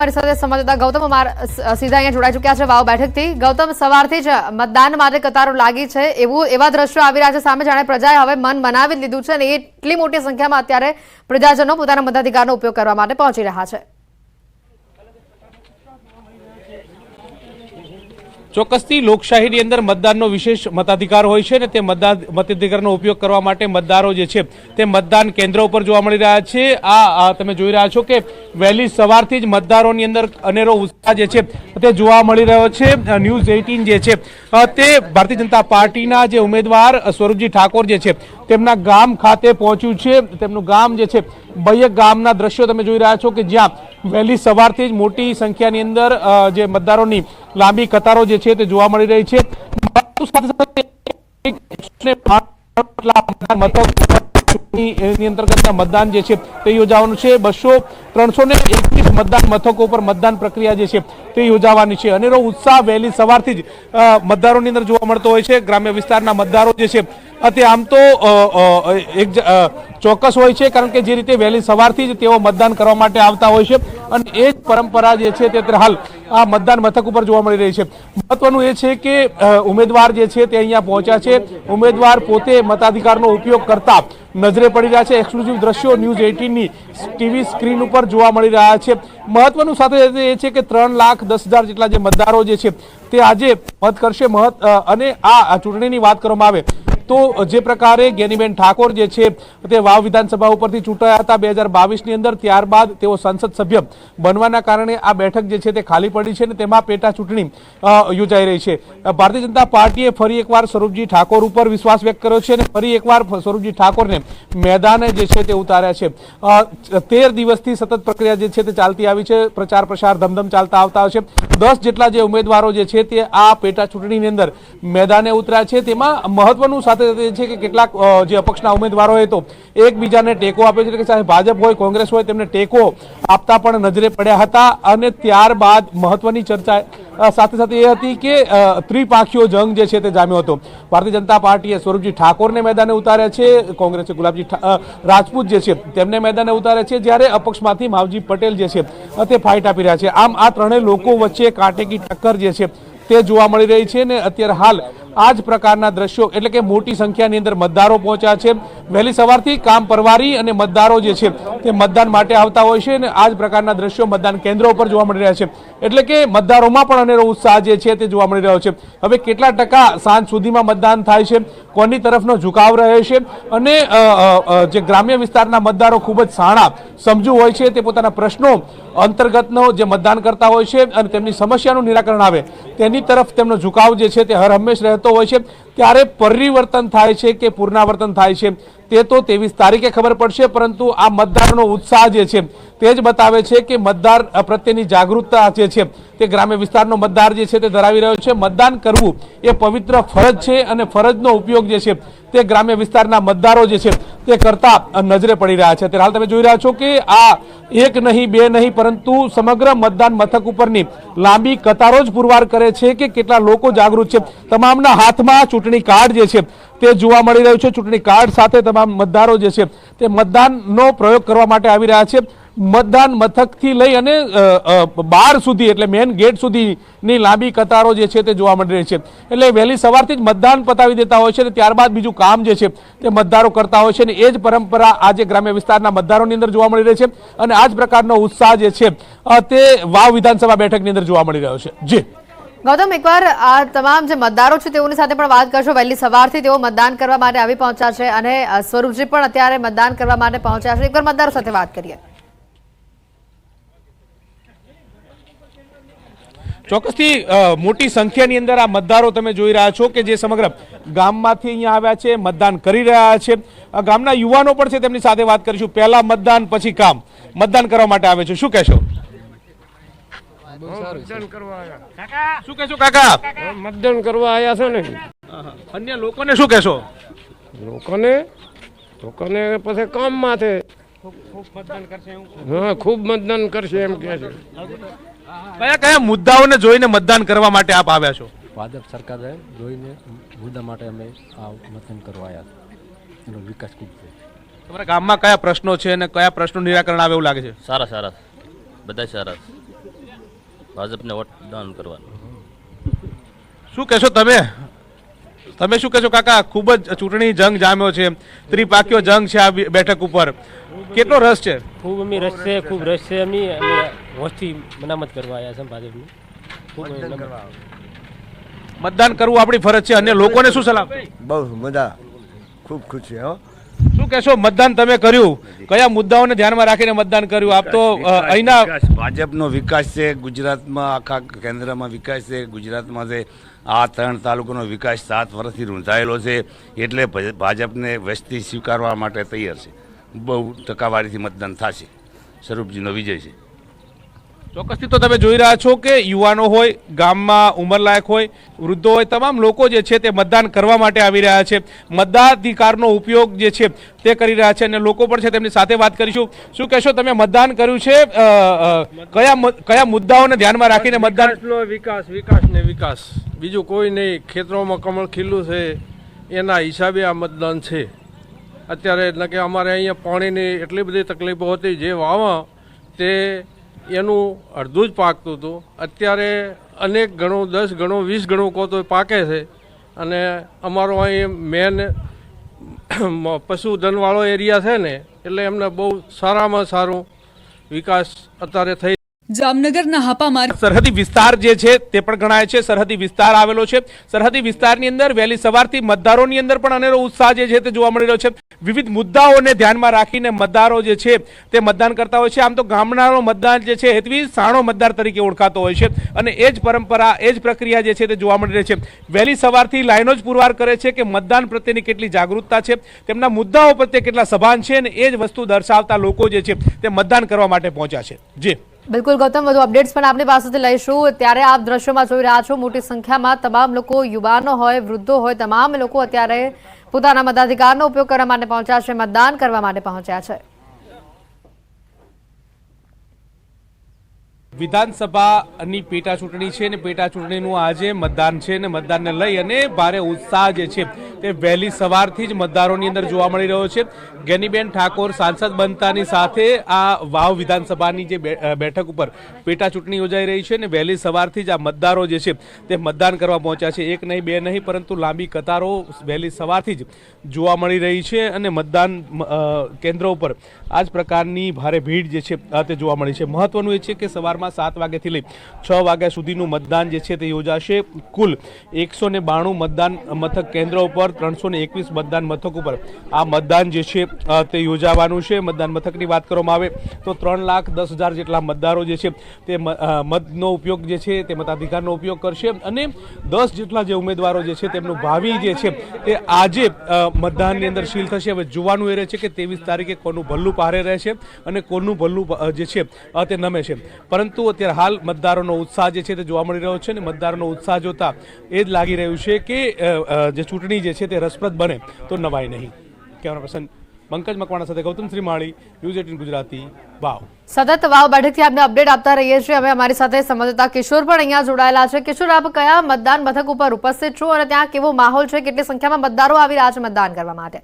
મારી સાથે સંવાદદાતા ગૌતમ સીધા અહીંયા જોડાઈ ચૂક્યા છે વાવ બેઠકથી। ગૌતમ, સવારથી જ મતદાન માટે કતારો લાગી છે, એવા દ્રશ્યો આવી રહ્યા છે સામે, જાણે પ્રજાએ હવે મન બનાવી લીધું છે અને એટલી મોટી સંખ્યામાં અત્યારે પ્રજાજનો પોતાના મતાધિકારનો ઉપયોગ કરવા માટે પહોંચી રહ્યા છે। ચોક્કસથી લોકશાહીની અંદર મતદાનનો વિશેષ મતાધિકાર હોય છે ને તે મતાધિકારનો ઉપયોગ કરવા માટે મતદારો જે છે તે મતદાન કેન્દ્ર ઉપર જોવા મળી રહ્યા છે। આ તમે જોઈ રહ્યા છો કે વહેલી સવારથી જ મતદારોની અંદર અનેરો ઉત્સાહ જે છે તે જોવા મળી રહ્યો છે। ન્યૂઝ 18 જે છે તે ભારતીય જનતા પાર્ટીના જે ઉમેદવાર સ્વરૂપજી ઠાકોર જે છે તેમના ગામ ખાતે પહોંચ્યું છે। તેમનું ગામ જે છે બૈયક ગામના દ્રશ્યો તમે જોઈ રહ્યા છો કે જ્યાં વહેલી સવારથી જ મોટી સંખ્યાની અંદર જે મતદારોની લાંબી કતારો જે છે તે જોવા મળી રહી છે। મતદાન જે છે તે યોજાવાનું છે। 200-321 મતદાન મથકો પર મતદાન પ્રક્રિયા જે છે તે યોજાવાની છે। અનેરો ઉત્સાહ વહેલી સવારથી જ મતદારોની અંદર જોવા મળતો હોય છે। ગ્રામ્ય વિસ્તારના મતદારો જે છે તે આમ તો એક ચોક્કસ હોય છે, કારણ કે જે રીતે વહેલી સવારથી જ તેઓ મતદાન કરવા માટે આવતા હોય છે અને એ જ પરંપરા જે છે તે હાલ આ મતદાન મથક ઉપર જોવા મળી રહી છે। મહત્વનું એ છે કે ઉમેદવાર જે છે તે અહીંયા પહોંચ્યા છે। ઉમેદવાર પોતે મતાધિકારનો ઉપયોગ કરતા નજરે પડી રહ્યા છે। એક્સક્લુઝિવ દ્રશ્યો ન્યૂઝ 18ની ટીવી સ્ક્રીન ઉપર જોવા મળી રહ્યા છે। મહત્વનું સાથે એ છે કે 3,10,000 જેટલા જે મતદારો જે છે તે આજે મત કરશે। અને આ ચૂંટણીની વાત કરવામાં આવે તો જે પ્રકારે જ્ઞાનીબેન ઠાકોર જે છે તે વાવ વિધાનસભા ઉપરથી ચૂંટાયા હતા 2022ની અંદર, ત્યારબાદ તેઓ સંસદ સભ્ય બનવાના કારણે આ બેઠક જે છે તે ખાલી પડી છે અને તેમાં પેટા ચૂંટણી યોજાઈ રહી છે। ભારતીય જનતા પાર્ટીએ ફરી એકવાર સ્વરૂપજી ઠાકોર ઉપર વિશ્વાસ વ્યક્ત કર્યો છે અને ફરી એકવાર સ્વરૂપજી ઠાકોરને મેદાને જે છે તે ઉતાર્યા છે। 13 દિવસથી સતત પ્રક્રિયા જે છે તે ચાલતી આવી છે। પ્રચાર પ્રસાર ધમધમ ચાલતા આવતા હોય છે। 10 જેટલા જે ઉમેદવારો જે છે તે આ પેટા ચૂંટણીની અંદર મેદાને ઉતર્યા છે। તેમાં મહત્વનું છે કે કેટલાક જે અપક્ષના ઉમેદવારોએ તો એકબીજાને ટેકો આપ્યો છે, કે ચાહે ભાજપ હોય કોંગ્રેસ હોય તેમને ટેકો આપતા પણ નજરે પડ્યા હતા। અને ત્યારબાદ મહત્વની ચર્ચા સાથે સાથે એ હતી કે ત્રિપાખીઓ જંગ જે છે તે જામ્યો હતો। ભારતીય જનતા પાર્ટીએ સ્વરૂપજી ઠાકોરને મેદાને ઉતાર્યા છે, કોંગ્રેસે ગુલાબજી રાજપૂત જે છે તેમને મેદાને ઉતાર્યા છે, જ્યારે અપક્ષમાંથી માવજી પટેલ જે છે તે ફાઇટ આપી રહ્યા છે। આમ આ ત્રણેય લોકો વચ્ચે કાંટેકી ટક્કર જે છે તે જોવા મળી રહી છે ને અત્યારે હાલ આ જ પ્રકારના દ્રશ્યો, એટલે કે મોટી સંખ્યાની અંદર મતદારો પહોંચ્યા છે। વહેલી સવારથી કામ પરવારી અને મતદારો જે છે તે મતદાન માટે આવતા હોય છે અને આ જ પ્રકારના દ્રશ્યો મતદાન કેન્દ્રો ઉપર જોવા મળી રહ્યા છે। એટલે કે મતદારોમાં પણ અનેરો ઉત્સાહ જે છે તે જોવા મળી રહ્યો છે। હવે કેટલા ટકા સાંજ સુધીમાં મતદાન થાય છે, કોની તરફનો ઝુકાવ રહે છે, અને જે ગ્રામ્ય વિસ્તારના મતદારો ખૂબ જ સાણા સમજુ હોય છે, તે પોતાના પ્રશ્નો અંતર્ગતનો જે મતદાન કરતા હોય છે અને તેમની સમસ્યાનું નિરાકરણ આવે તેની તરફ તેમનો ઝુકાવ જે છે તે હર હંમેશ રહેતો હોય છે। ત્યારે પરિવર્તન થાય છે કે પુનરાવર્તન થાય છે તે તો 23 તારીખે ખબર પડશે, પરંતુ આ મતદારનો ઉત્સાહ જે છે તે જ બતાવે છે કે મતદાર પ્રત્યેની જાગૃતતા જે છે તે ગ્રામ્ય વિસ્તારનો મતદાર જે છે તે ધરાવી રહ્યો છે। મતદાન કરવું એ પવિત્ર ફરજ છે અને ફરજનો ઉપયોગ જે છે તે ગ્રામ્ય વિસ્તારના મતદારો જે છે તે કરતા નજરે પડી રહ્યા છે। ત્યારે હાલ તમે જોઈ રહ્યા છો કે આ એક નહીં બે નહીં પરંતુ સમગ્ર મતદાન મથક ઉપરની લાંબી કતારો જ પુરવાર કરે છે કે કેટલા લોકો જાગૃત છે। તમામના હાથમાં ચૂંટણી કાર્ડ જે છે તે જોવા મળી રહ્યું છે। ચૂંટણી કાર્ડ સાથે તમામ મતદારો જે છે તે મતદાનનો પ્રયોગ કરવા માટે આવી રહ્યા છે। મતદાન મથકથી લઈ અને બહાર સુધી, એટલે મેઇન ગેટ સુધીની લાંબી કતારો જે છે તે જોવા મળી રહી છે। એટલે વહેલી સવારથી જ મતદાન પતાવી દેતા હોય છે અને ત્યારબાદ બીજું કામ જે છે તે મતદારો કરતા હોય છે અને એ જ પરંપરા આજે ગ્રામ્ય વિસ્તારના મતદારોની અંદર જોવા મળી રહી છે અને આ જ પ્રકારનો ઉત્સાહ જે છે તે વાવ વિધાનસભા બેઠકની અંદર જોવા મળી રહ્યો છે। જી ગૌતમ, એકવાર આ તમામ જે મતદારો છે તેઓની સાથે પણ વાત કરશો। વહેલી સવારથી તેઓ મતદાન કરવા માટે આવી પહોંચ્યા છે અને સ્વરૂપજી પણ અત્યારે મતદાન કરવા માટે પહોંચ્યા છે। એકવાર મતદારો સાથે વાત કરીએ। ચોક્કસથી મોટી સંખ્યાની અંદર આ મતદારો તમે જોઈ રહ્યા છો કે જે સમગ્ર ગામમાંથી અહીંયા આવ્યા છે, મતદાન કરી રહ્યા છે। ગામના યુવાનો પણ છે, તેમની સાથે વાત કરીશું। પહેલા મતદાન પછી કામ, મતદાન કરવા માટે આવે છે, શું કહેશો? શું કહેશો કાકા? મતદાન કરવા આવ્યા છે ને। અન્ય લોકોને શું કહેશો? લોકોને પછી કામમાં છે, હા ખૂબ મતદાન કરશે એમ કહે છે। કયા કયા મુદ્દાઓને જોઈને મતદાન કરવા માટે આપ આવ્યા છો? ભાજપ સરકારે જોઈને મુદ્દા માટે અમે આ મતદાન કરવા આવ્યા છે। એનો વિકાસ ખૂબ છે। તમારા ગામમાં કયા પ્રશ્નો છે અને કયા પ્રશ્નો નિરાકરણ આવે એવું લાગે છે? સારા બધા સારા। ભાજપને મતદાન કરવાનું. શું કહેશો તમે શું કહેશો કાકા? ખૂબ જ ચૂંટણી જંગ જામ્યો છે, ત્રિપાખીયો જંગ છે આ બેઠક ઉપર, કેટલો રસ છે? ખૂબ અમે રસ છે, ખૂબ રસ છે. અમે હોશથી મનામત કરવા આવ્યા છે ભાજપની. ખૂબ મતદાન કરવું આપણી ફરજ છે. અન્ય લોકોને શું સલાહ? બહુ મજા, ખૂબ ખુશી. હો, શું કહેશો? મતદાન તમે કર્યું, કયા મુદ્દાઓને ધ્યાનમાં રાખીને મતદાન કર્યું? આપ તો અહીંના ભાજપનો વિકાસ છે ગુજરાતમાં, આખા કેન્દ્રમાં વિકાસ છે ગુજરાતમાં છે. આ 3 તાલુકાનો વિકાસ 7 વર્ષથી રૂંધાયેલો છે, એટલે ભાજપને વસ્તી સ્વીકારવા માટે તૈયાર છે. બહુ ટકાવારીથી મતદાન થશે. સ્વરૂપજીનો વિજય છે. ચોક્કસથી તો તમે જોઈ રહ્યા છો કે યુવાનો હોય, ગામમાં ઉંમરલાયક હોય, વૃદ્ધો હોય, તમામ લોકો જે છે તે મતદાન કરવા માટે આવી રહ્યા છે. મતાધિકારનો ઉપયોગ જે છે તે કરી રહ્યા છે અને લોકો પણ છે, તેમની સાથે વાત કરીશું. શું કહેશો? તમે મતદાન કર્યું છે, કયા મુદ્દાઓને ધ્યાનમાં રાખીને મતદાન? વિકાસ, બીજું કોઈ નહીં. ખેતરોમાં કમળ ખીલું છે એના હિસાબે આ મતદાન છે. અત્યારે એટલે કે અમારે અહીંયા પાણીની એટલી બધી તકલીફો હતી, જે વાવા તે એનું અડધું જ પાકતું હતું. અત્યારે અનેક ગણું, 10 ગણું, 20 ગણું કહો તો પાકે છે. અને અમારો અહીં મેન પશુધનવાળો એરિયા છે ને, એટલે એમને બહુ સારામાં સારું વિકાસ અત્યારે થઈ. જામનગરના હાપામાર સરહદી વિસ્તાર જે છે તે પણ ગણાય છે. સરહદી વિસ્તાર આવેલો છે. સરહદી વિસ્તારની અંદર વહેલી સવારથી મતદારોની અંદર પણ અનેરો ઉત્સાહ જે છે તે જોવા મળી રહ્યો છે. વિવિધ મુદ્દાઓને ધ્યાનમાં રાખીને મતદારો જે છે તે મતદાન કરતા હોય છે. આમ તો ગામડાનો મતદાન જે છે હેતવી સાણો મતદાર તરીકે ઓળખાતો હોય છે અને એ જ પરંપરા, એ જ પ્રક્રિયા જે છે તે જોવા મળી રહી છે. વહેલી સવારથી લાઈનો જ પુરવાર કરે છે કે મતદાન પ્રત્યેની કેટલી જાગૃતતા છે, તેમના મુદ્દાઓ પ્રત્યે કેટલા સભાન છે અને એ જ વસ્તુ દર્શાવતા લોકો જે છે તે મતદાન કરવા માટે પહોંચ્યા છે. જી બિલકુલ ગૌતમ, વધુ અપડેટ્સ પણ આપની પાસેથી લઈશું. ત્યારે આપ દ્રશ્યોમાં જોઈ રહ્યા છો, મોટી સંખ્યામાં તમામ લોકો, યુવાનો હોય, વૃદ્ધો હોય, તમામ લોકો અત્યારે પોતાના મતાધિકારનો ઉપયોગ કરવા માટે પહોંચ્યા છે, મતદાન કરવા માટે પહોંચ્યા છે. વિધાનસભાની પેટા ચૂંટણી છે અને પેટા ચૂંટણીનું આજે મતદાન છે અને મતદાનને લઈ અને ભારે ઉત્સાહ જે છે તે વહેલી સવારથી જ મતદારોની અંદર જોવા મળી રહ્યો છે. ગેનીબેન ઠાકોર સાંસદ બનતાની સાથે આ વાવ વિધાનસભાની જે બેઠક ઉપર પેટા ચૂંટણી યોજાઈ રહી છે અને વહેલી સવારથી જ આ મતદારો જે છે તે મતદાન કરવા પહોંચ્યા છે. એક નહીં, બે નહીં, પરંતુ લાંબી કતારો વહેલી સવારથી જ જોવા મળી રહી છે અને મતદાન કેન્દ્રો ઉપર આ જ પ્રકારની ભારે ભીડ જે છે તે જોવા મળી છે. મહત્વનું એ છે કે સવારમાં 7 વાગ્યાથી લઈ 6 વાગ્યા સુધીનું મતદાન જે છે તે યોજાશે. કુલ 192 મતદાન મથક કેન્દ્રો ઉપર 321 મતદાન મથક ઉપર આ મતદાન જે છે તે યોજાવાનું છે. મતદાન મથકની વાત કરવામાં આવે તો 3,10,000 જેટલા મતદારો જે છે તે મતનો ઉપયોગ જે છે તે મતાધિકારનો ઉપયોગ કરશે અને 10 જેટલા જે ઉમેદવારો જે છે તેમનું ભાવિ જે છે તે આજે મતદાનની અંદર શીલ થશે. હવે જોવાનું એ રહે છે કે 23 તારીખે કોનું ભલ્લું ભારે રહેશે અને કોનું ભલ્લું જે છે તે નમે છે. પરંતુ અત્યારે હાલ મતદારોનો ઉત્સાહ જે છે તે જોવા મળી રહ્યો છે અને મતદારોનો ઉત્સાહ જોતા એ જ લાગી રહ્યું છે કે જે ચૂંટણી જે છે તે રસપ્રદ બને તો નવાય નહીં. કેમેરા પર્સન પંકજ મકવાણા સાથે ગૌતમ શ્રીમાળી, ન્યૂઝ 18 ગુજરાતી, વાવ. સતત વાવ બેઠકથી આપને અપડેટ આપતા રહીએ છીએ. હવે અમારી સાથે સંવાદદાતા કિશોર પણ અહીંયા જોડાયેલા છે. કિશોર, આપ કયા મતદાન મથક ઉપર ઉપસ્થિત છો અને ત્યાં કેવો માહોલ છે, કેટલી સંખ્યામાં મતદારો આવી રહ્યા છે મતદાન કરવા માટે?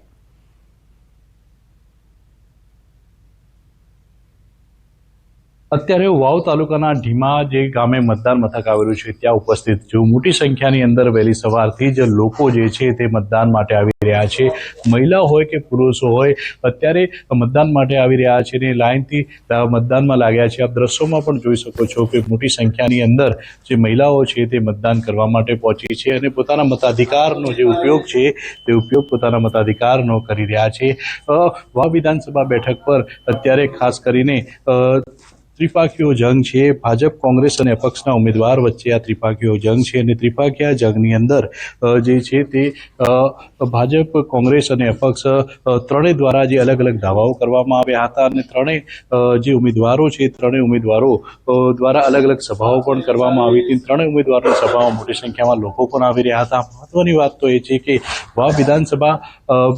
અત્યારે વાવ તાલુકાના ઢીમા જે ગામે મતદાન મથક આવેલું છે ત્યાં ઉપસ્થિત છું. મોટી સંખ્યાની અંદર વહેલી સવારથી જ લોકો જે છે તે મતદાન માટે આવી રહ્યા છે. મહિલા હોય કે પુરુષો હોય અત્યારે મતદાન માટે આવી રહ્યા છે અને લાઇનથી મતદાનમાં લાગ્યા છે. આપ દ્રશ્યોમાં પણ જોઈ શકો છો કે મોટી સંખ્યાની અંદર જે મહિલાઓ છે તે મતદાન કરવા માટે પહોંચી છે અને પોતાના મતાધિકારનો જે ઉપયોગ છે તે ઉપયોગ પોતાના મતાધિકારનો કરી રહ્યા છે. વાવ વિધાનસભા બેઠક પર અત્યારે ખાસ કરીને ત્રિપાખીયો જંગ છે. ભાજપ, કોંગ્રેસ અને અપક્ષના ઉમેદવાર વચ્ચે આ ત્રિપાખીયો જંગ છે અને ત્રિપાખીયા જંગની અંદર જે છે તે ભાજપ, કોંગ્રેસ અને અપક્ષ ત્રણેય દ્વારા જે અલગ અલગ દાવાઓ કરવામાં આવ્યા હતા અને ત્રણેય જે ઉમેદવારો છે ત્રણેય ઉમેદવારો દ્વારા અલગ અલગ સભાઓ પણ કરવામાં આવી હતી. ત્રણેય ઉમેદવારોની સભામાં મોટી સંખ્યામાં લોકો પણ આવી રહ્યા હતા. મહત્વની વાત તો એ છે કે વાવ વિધાનસભા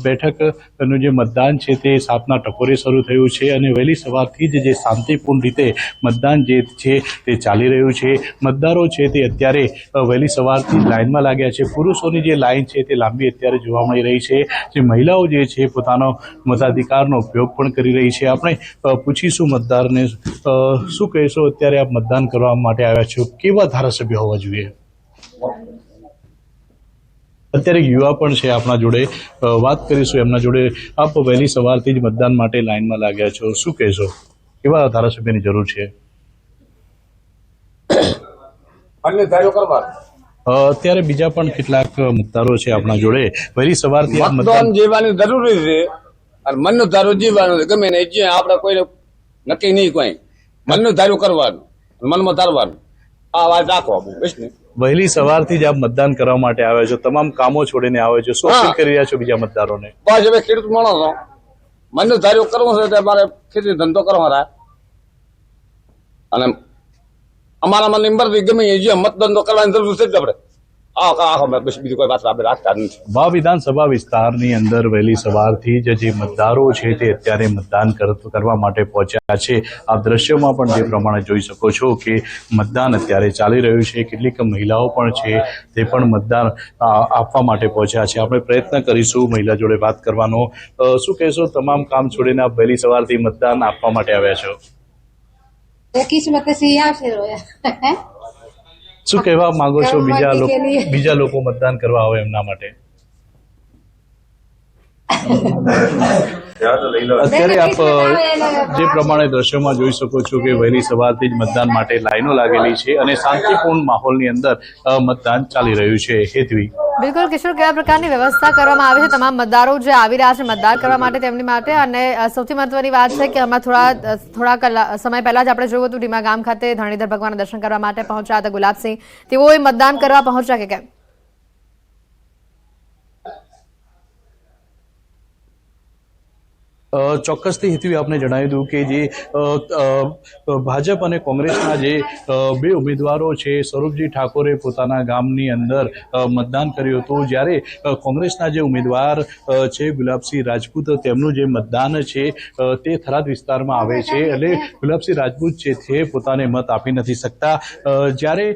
બેઠકનું જે મતદાન છે તે 7ના ટકોરે શરૂ થયું છે અને વહેલી સવારથી જ જે શાંતિપૂર્ણ રીતે મતદાન જે છે તે ચાલી રહ્યું છે. મતદારો છે તે અત્યારે વહેલી સવારથી લાઇનમાં લાગ્યા છે. પુરુષોની જે લાઇન છે તે લાંબી અત્યારે જોવા મળી રહી છે. જે મહિલાઓ જે છે પોતાનો મતાધિકારનો ઉપયોગ પણ કરી રહી છે. આપણે પૂછીશું મતદારને, શું કહેશો, અત્યારે આપ મતદાન કરવા માટે આવ્યા છો, કેવા ધારાસભ્ય હોવા જોઈએ? અત્યારે યુવા પણ છે આપણા જોડે, વાત કરીશું એમના જોડે. આપ વહેલી સવારથી જ મતદાન માટે લાઇનમાં લાગ્યા છો, શું કહેશો, કેવા ધારાસભ્યની જરૂર છે? અત્યારે બીજા પણ કેટલાક મતદારો છે આપણા જોડે. વહેલી સવારથી આપ મતદાન જીવવાની જરૂરી છે અને મનનું ધારું જીવવાનું છે. ગમે ને જે આપણે કોઈ નક્કી નહીં, કોઈ મનનું ધારું કરવાનું, મનમાં ધારવાનું. આ વાત રાખો બસ ને. વહેલી સવારથી જ આપ મતદાન કરવા માટે આવ્યા છો, તમામ કામો છોડીને આવ્યા છો, શું અપીલ કરી રહ્યા છો બીજા મતદારોને? બસ હવે ખેડૂત માણસો મનનું ધારું કરવું છે તો મારે ખેતી ધંધો કરવાનો અને અમારા મને મરજી ગમે જે મતદાન તો કરવાની જરૂર છે જ આપણે. બીજી કોઈ વાત આપણે રાખતા નથી. વાવ વિધાનસભા વિસ્તારની અંદર વહેલી સવારથી જ જે મતદારો છે તે અત્યારે મતદાન કરવા માટે પહોંચ્યા છે. આપ દ્રશ્યોમાં પણ જે પ્રમાણે જોઈ શકો છો કે મતદાન અત્યારે ચાલી રહ્યું છે. કેટલીક મહિલાઓ પણ છે તે પણ મતદાન આપવા માટે પહોંચ્યા છે. આપણે પ્રયત્ન કરીશું મહિલા જોડે વાત કરવાનો. શું કહેશો, તમામ કામ છોડીને આપ વહેલી સવારથી મતદાન આપવા માટે આવ્યા છો? શું કહેવા માંગો છો બીજા લોકો મતદાન કરવા આવે એમના માટે? અત્યારે આપ જે પ્રમાણે દ્રશ્યોમાં જોઈ શકો છો કે વહેલી સવારથી જ મતદાન માટે લાઈનો લાગેલી છે અને શાંતિપૂર્ણ માહોલની અંદર મતદાન ચાલી રહ્યું છે. હેતવી, બિલકુલ કિશોર, કેવા પ્રકારની વ્યવસ્થા કરવામાં આવી છે તમામ મતદારો જે આવી રહ્યા છે મતદાન કરવા માટે તેમની માટે? અને સૌથી મહત્વની વાત છે કે હમણાં થોડા સમય પહેલા જ આપણે જોયું હતું ડીમા ગામ ખાતે ધરણીધર ભગવાનના દર્શન કરવા માટે પહોંચ્યા હતા ગુલાબસિંહ, તેઓ મતદાન કરવા પહોંચ્યા કે કેમ? ચોક્કસથી હેતવી આપને જણાવી દઉં કે જે ભાજપ અને કોંગ્રેસના જે બે ઉમેદવારો છે, સ્વરૂપજી ઠાકોરે પોતાના ગામની અંદર મતદાન કર્યું હતું, જ્યારે કોંગ્રેસના જે ઉમેદવાર છે ગુલાબસિંહ રાજપૂત, તેમનું જે મતદાન છે તે થરાદ વિસ્તારમાં આવે છે એટલે ગુલાબસિંહ રાજપૂત છે તે પોતાને મત આપી નથી શકતા. જ્યારે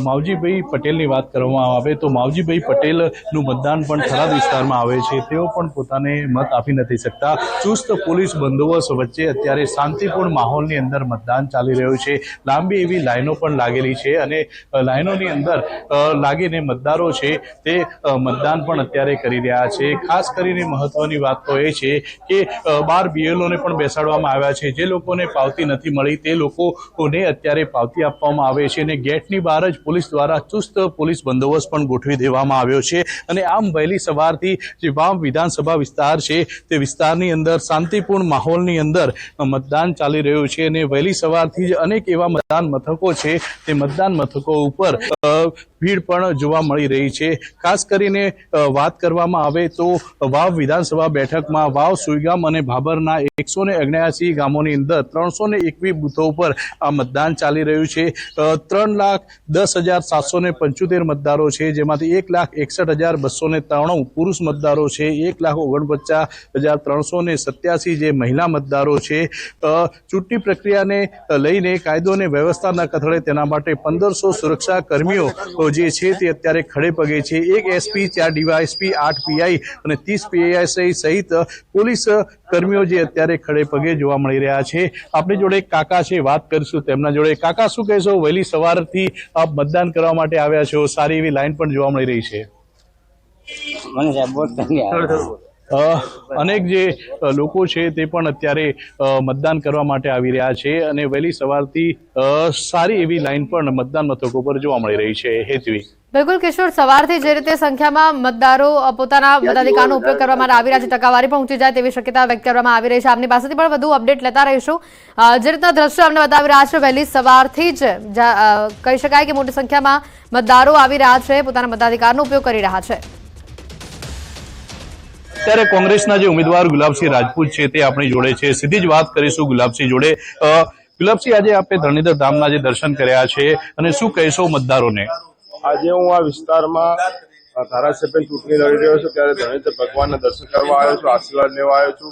માવજીભાઈ પટેલની વાત કરવામાં આવે તો માવજીભાઈ પટેલનું મતદાન પણ થરાદ વિસ્તારમાં આવે છે, તેઓ પણ પોતાને મત આપી નથી શકતા. ચુસ્ત પોલીસ બંદોબસ્ત વચ્ચે અત્યારે શાંતિપૂર્ણ માહોલની અંદર મતદાન ચાલી રહ્યું છે. લાંબી એવી લાઈનો પણ લાગેલી છે અને લાઈનોની અંદર લાગીને મતદારો છે તે મતદાન પણ અત્યારે કરી રહ્યા છે. ખાસ કરીને મહત્વની વાત તો એ છે કે 12 BLOને પણ બેસાડવામાં આવ્યા છે. જે લોકોને પાવતી નથી મળી તે લોકોને અત્યારે પાવતી આપવામાં આવે છે અને ગેટની બહાર જ પોલીસ દ્વારા ચુસ્ત પોલીસ બંદોબસ્ત પણ ગોઠવી દેવામાં આવ્યો છે. અને આમ વહેલી સવારથી જે વાવ વિધાનસભા વિસ્તાર છે તે વિસ્તારની અંદર શાંતિપૂર્ણ માહોલની અંદર મતદાન ચાલી રહ્યું છે અને વહેલી સવારથી જ અનેક એવા મતદાન મથકો છે તે મતદાન મથકો ઉપર ભીડ પણ જોવા મળી રહી છે. ખાસ કરીને વાત કરવામાં આવે તો વાવ વિધાનસભા બેઠકમાં વાવ, સુઈગામ અને ભાભરના 179 ગામોની અંદર 321 બૂથો ઉપર આ મતદાન ચાલી રહ્યું છે. 3,10,775 મતદારો છે, જેમાંથી 1,61,293 પુરુષ મતદારો છે, 1,49,387 જે મહિલા મતદારો છે. ચૂંટણી પ્રક્રિયાને લઈને કાયદો અને વ્યવસ્થા ન કથળે તેના માટે 1500 સુરક્ષા કર્મીઓ જે છે તે અત્યારે ખડે પગે છે. 1 SP, 4 DYSP, 8 PI અને 30 PSI સહિત પોલીસ કર્મીઓ જે અત્યારે ખડે પગે જોવા મળી રહ્યા છે. આપણી જોડે કાકા છે, વાત કરીશું તેમના જોડે. કાકા, શું કહેશો, વહેલી સવારથી આપ મતદાન કરવા માટે આવ્યા છો, સારી એવી લાઈન પણ જોવા મળી રહી છે. અનેક જે લોકો છે તે પણ અત્યારે મતદાન કરવા માટે આવી રહ્યા છે અને વહેલી સવારથી સારી એવી લાઈન પણ મતદાન મથકો પર જોવા મળી રહી છે. હેતવી, બિલકુલ કિશોર, સવારથી જે રીતે સંખ્યામાં મતદારો પોતાના મતાધિકારનો ઉપયોગ કરવા માટે આવી રહ્યા છે, ટકાવારી પણ ઊંચી જાય તેવી શક્યતા વ્યક્ત કરવામાં આવી રહી છે. આપની પાસેથી પણ વધુ અપડેટ લેતા રહીશું. જે રીતના દ્રશ્યો અમને બતાવી રહ્યા છે, વહેલી સવારથી જ કહી શકાય કે મોટી સંખ્યામાં મતદારો આવી રહ્યા છે, પોતાના મતાધિકારનો ઉપયોગ કરી રહ્યા છે. ત્યારે કોંગ્રેસના જે ઉમેદવાર ગુલાબસિંહ રાજપૂત છે તે આપણી જોડે છે, સીધી જ વાત કરીશું ગુલાબસિંહ જોડે. ગુલાબસિંહ, આજે આપણે ધરણીધર ધામના જે દર્શન કર્યા છે અને શું કહેશો મતદારોને? આજે હું આ વિસ્તારમાં ધારાસભ્ય ચૂંટણી લડી રહ્યો છું, ત્યારે ધરણીધર ભગવાનના દર્શન કરવા આવ્યો છું, આશીર્વાદ લેવા આવ્યો છું.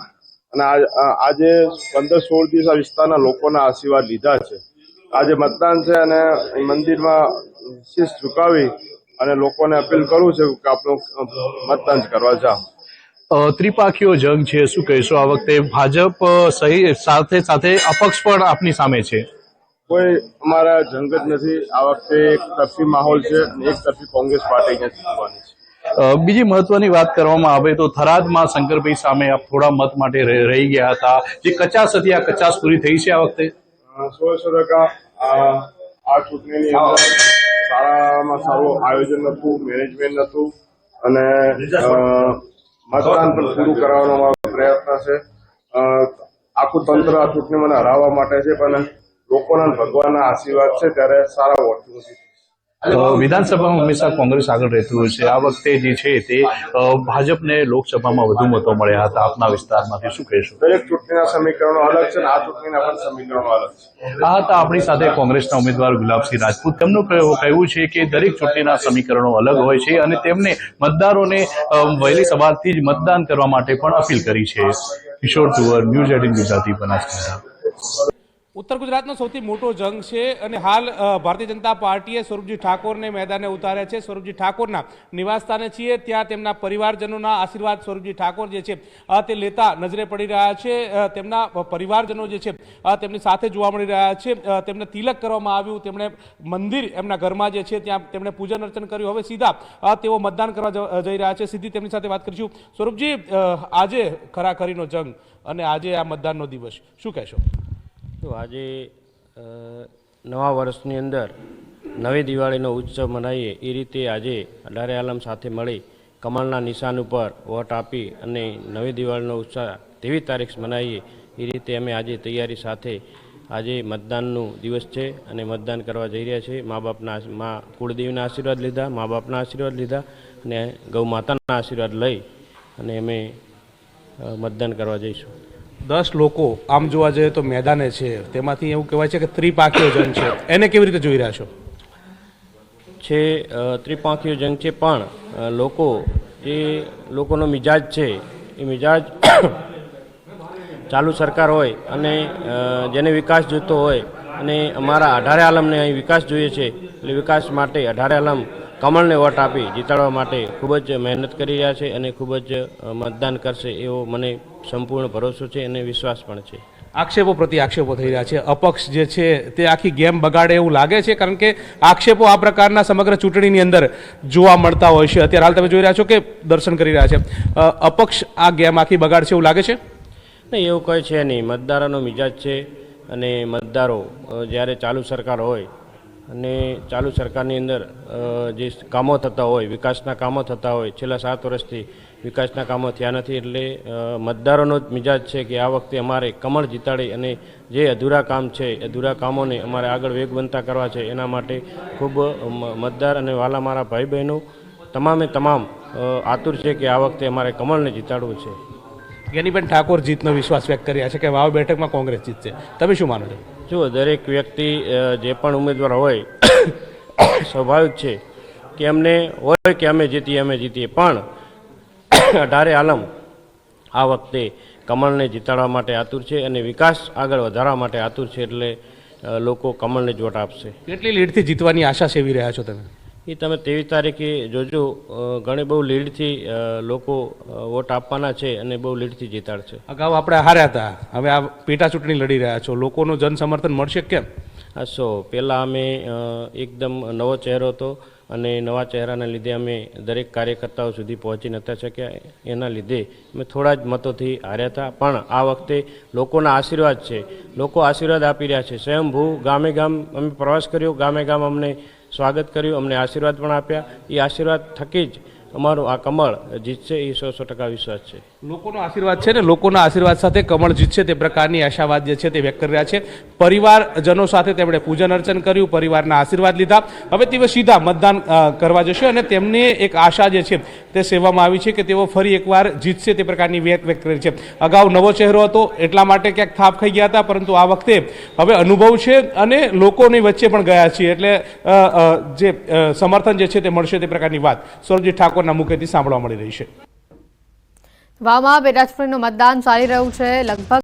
અને આજે 15-16 દિવસ આ વિસ્તારના લોકોના આશીર્વાદ લીધા છે. આજે મતદાન છે અને મંદિરમાં શીશ ઝુકાવી અને લોકોને અપીલ કરું છું કે આપણું મતદાન કરવા જાઓ. ત્રિપાખીઓ જંગ છે, શું કહેશો? આ વખતે ભાજપ સાથે સાથે અપક્ષ પણ આપની સામે છે. કોઈ અમારા જંગ જ નથી. આ વખતે એક તરફી માહોલ છે અને એક તરફી કોંગ્રેસ પાર્ટી અહીંયા જીતવાની છે. બીજી મહત્વની વાત કરવામાં આવે તો થરાદમાં શંકરભાઈ સામે આપ થોડા મત માટે રહી ગયા હતા. જે કચાસ હતી, આ કચાસ પૂરી થઈ છે આ વખતે? 100% આ ચૂંટણીની અંદર સારામાં સારું આયોજન હતું, મેનેજમેન્ટ હતું અને મતદાન પણ પૂરું કરવાનો અમારો પ્રયત્ન છે. આખું તંત્ર આ ચૂંટણી મને હરાવવા માટે છે, પણ લોકોના ભગવાનના આશીર્વાદ છે ત્યારે સારા વોટથી વિધાનસભામાં હંમેશા કોંગ્રેસ આગળ રહેતું હોય છે. આ વખતે જે છે તે ભાજપને લોકસભામાં વધુ મતો મળ્યા હતા આપના વિસ્તારમાંથી, શું કહેશો? દરેક ચૂંટણીના સમીકરણો અલગ છે અને આ ચૂંટણીના પણ સમીકરણો અલગ છે. આ હતા આપણી સાથે કોંગ્રેસના ઉમેદવાર ગુલાબસિંહ રાજપૂત. તેમનું કહેવું છે કે દરેક ચૂંટણીના સમીકરણો અલગ હોય છે અને તેમને મતદારોને વહેલી સવારથી જ મતદાન કરવા માટે પણ અપીલ કરી છે. કિશોર તુવર, ન્યૂઝ 18 ગુજરાતી, બનાસકાંઠા. ઉત્તર ગુજરાતનો સૌથી મોટો જંગ છે અને હાલ ભારતીય જનતા પાર્ટીએ સ્વરૂપજી ઠાકોરને મેદાને ઉતાર્યા છે. સ્વરૂપજી ઠાકોરના નિવાસસ્થાને છીએ, ત્યાં તેમના પરિવારજનોના આશીર્વાદ સ્વરૂપજી ઠાકોર જે છે તે લેતા નજરે પડી રહ્યા છે. તેમના પરિવારજનો જે છે તેમની સાથે જોવા મળી રહ્યા છે. તેમને તિલક કરવામાં આવ્યું, તેમણે મંદિર એમના ઘરમાં જે છે ત્યાં તેમણે પૂજન અર્ચન કર્યું. હવે સીધા તેઓ મતદાન કરવા જઈ રહ્યા છે. સીધી તેમની સાથે વાત કરીશું. સ્વરૂપજી, આજે ખરાખરીનો જંગ અને આજે આ મતદાનનો દિવસ, શું કહેશો? તો આજે નવા વર્ષની અંદર નવી દિવાળીનો ઉત્સવ મનાવીએ એ રીતે આજે અઢારે આલમ સાથે મળી કમળના નિશાન ઉપર વોટ આપી અને નવી દિવાળીનો ઉત્સાહ 23 તારીખ મનાવીએ એ રીતે અમે આજે તૈયારી સાથે આજે મતદાનનો દિવસ છે અને મતદાન કરવા જઈ રહ્યા છીએ. મા બાપના કુળદેવીના આશીર્વાદ લીધા, મા બાપના આશીર્વાદ લીધા અને ગૌ માતાના આશીર્વાદ લઈ અને અમે મતદાન કરવા જઈશું. 10 લોકો આમ જોવા જઈએ તો મેદાને છે, તેમાંથી એવું કહેવાય છે કે ત્રિપાખીઓ જંગ છે, એને કેવી રીતે જોઈ રહ્યા છો? ત્રિપાખીઓ જંગ છે, પણ લોકોનો મિજાજ છે એ મિજાજ ચાલુ સરકાર હોય અને જેને વિકાસ જોઈતો હોય અને અમારા અઢારે આલમને અહીં વિકાસ જોઈએ છે એટલે વિકાસ માટે અઢારે આલમ કમળને વોટ આપી જીતાડવા માટે ખૂબ જ મહેનત કરી રહ્યા છે અને ખૂબ જ મતદાન કરશે એવો મને સંપૂર્ણ ભરોસો છે અને વિશ્વાસ પણ છે. આક્ષેપો પ્રતિ આક્ષેપો થઈ રહ્યા છે. અપક્ષ જે છે તે આખી ગેમ બગાડે એવું લાગે છે, કારણ કે આક્ષેપો આ પ્રકારના સમગ્ર ચૂંટણીની અંદર જોવા મળતા હોય છે. અત્યારે હાલ તમે જોઈ રહ્યા છો કે દર્શન કરી રહ્યા છે. અપક્ષ આ ગેમ આખી બગાડશે એવું લાગે છે? નહીં, એવું કંઈ છે નહીં. મતદારોનો મિજાજ છે અને મતદારો જ્યારે ચાલુ સરકાર હોય અને ચાલુ સરકારની અંદર જે કામો થતા હોય, વિકાસના કામો થતા હોય, છેલ્લા 7 વર્ષથી વિકાસના કામો થયા નથી એટલે મતદારોનો જ મિજાજ છે કે આ વખતે અમારે કમળ જીતાડી અને જે અધૂરા કામ છે અધૂરા કામોને અમારે આગળ વેગવંતા કરવા છે એના માટે ખૂબ મતદાર અને વાલા મારા ભાઈ બહેનો તમામે તમામ આતુર છે કે આ વખતે અમારે કમળને જીતાડવું છે. જ્ઞાનીબેન ઠાકોર જીતનો વિશ્વાસ વ્યક્ત કર્યા છે કે વાવ બેઠકમાં કોંગ્રેસ જીતશે, તમે શું માનો છો? જુઓ, દરેક વ્યક્તિ જે પણ ઉમેદવાર હોય સ્વાભાવિક છે કે એમને હોય કે અમે જીતીએ, પણ અઢારે આલમ આ વખતે કમળને જીતાડવા માટે આતુર છે અને વિકાસ આગળ વધારવા માટે આતુર છે એટલે લોકો કમળને જ વોટ આપશે. કેટલી લીડથી જીતવાની આશા સેવી રહ્યા છો તમે? એ તમે 23 તારીખે જોજો, ઘણી બહુ લીડથી લોકો વોટ આપવાના છે અને બહુ લીડથી જીતાડશે. અગાઉ આપણે હાર્યા હતા, હવે આ પેટા ચૂંટણી લડી રહ્યા છો, લોકોનું જન સમર્થન મળશે કેમ? પહેલાં અમે એકદમ નવો ચહેરો હતો અને નવા ચહેરાના લીધે અમે દરેક કાર્યકર્તાઓ સુધી પહોંચી નહોતા શક્યા, એના લીધે અમે થોડા જ મતોથી હાર્યા હતા. પણ આ વખતે લોકોના આશીર્વાદ છે, લોકો આશીર્વાદ આપી રહ્યા છે. સ્વયંભૂ ગામે ગામ અમે પ્રવાસ કર્યો, ગામે ગામ અમને સ્વાગત કર્યું, અમને આશીર્વાદ પણ આપ્યા. એ આશીર્વાદ થકી જ અમારું આ કમળ જીતશે એ 100% વિશ્વાસ છે. લોકોનો આશીર્વાદ છે ને, લોકોના આશીર્વાદ સાથે કમળ જીતશે તે પ્રકારની આશાવાદ જે છે તે વ્યક્ત કરી રહ્યા છે. પરિવારજનો સાથે તેમણે પૂજન અર્ચન કર્યું, પરિવારના આશીર્વાદ લીધા. હવે તેઓ સીધા મતદાન કરવા જશે અને તેમને એક આશા જે છે તે સેવામાં આવી છે કે તેઓ ફરી એકવાર જીતશે તે પ્રકારની વ્યક્ત કરી છે. અગાઉ નવો ચહેરો હતો એટલા માટે ક્યાંક થાપ ખાઈ ગયા હતા, પરંતુ આ વખતે હવે અનુભવ છે અને લોકોની વચ્ચે પણ ગયા છીએ એટલે જે સમર્થન જે છે તે મળશે તે પ્રકારની વાત સ્વરૂપજી ઠાકોરના મુખેથી સાંભળવા મળી રહી છે. વાવમાં પેટા ચૂંટણીનું મતદાન ચાલી રહ્યું છે. લગભગ